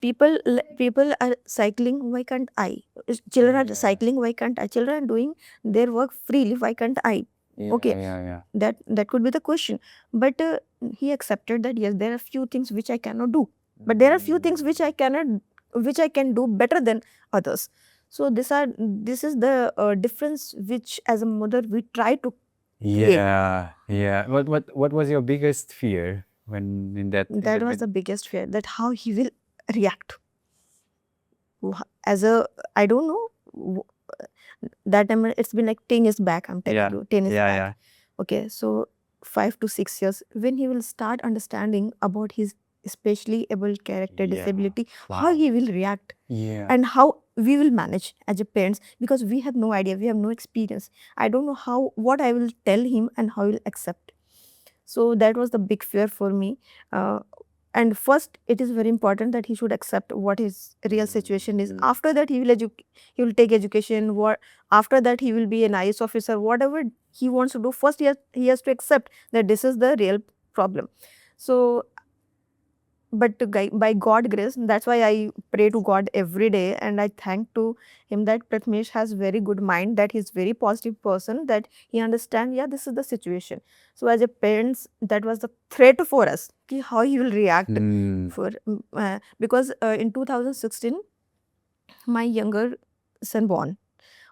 People are cycling, why can't I? Children are Yeah. cycling, why can't I? Children are doing their work freely, why can't I? Yeah, Okay, yeah. that could be the question. But he accepted that yes, there are few things which I cannot do, but there are few things which I can do better than others. So this is the difference which as a mother we try to create. Yeah. What was your biggest fear when in that That was the biggest fear, that how he will react. As a, I don't know, that time it's been like 10 years back, I'm telling Yeah. you, 10 years Yeah, back. yeah. Okay, so 5 to 6 years, when he will start understanding about his especially able character Yeah. disability, how Wow. he will react Yeah. and how we will manage as a parents, because we have no idea, we have no experience. I don't know what I will tell him and how he will accept. So that was the big fear for me. And first, it is very important that he should accept what his real situation is. After that, he will take education. After that, he will be an IS officer. Whatever he wants to do, first he has to accept that this is the real problem. So, but by God grace, that's why I pray to God every day, and I thank to him that Prathamesh has very good mind, that he's very positive person, that he understand, yeah, this is the situation. So as a parents, that was the threat for us, ki how he will react. For because in 2016 my younger son born.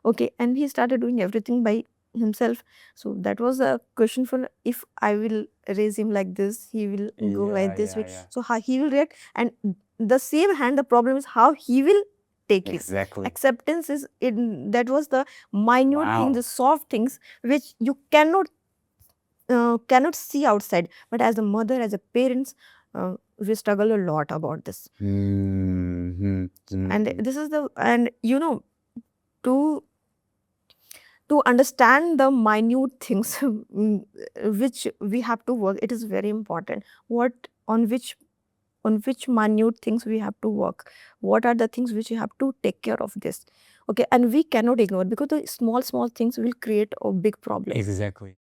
Okay, and he started doing everything by himself. So that was a question for, if I will raise him like this, he will go like this way. So how he will react, and the same hand, the problem is how he will take it. Exactly. Acceptance is in, that was the minute thing, the soft things which you cannot see outside, but as a mother, as a parents, we struggle a lot about this. And this is the, and you know, to understand the minute things which we have to work, it is very important. What on which minute things we have to work, what are the things which you have to take care of this. Okay, and we cannot ignore, because the small things will create a big problem. Exactly.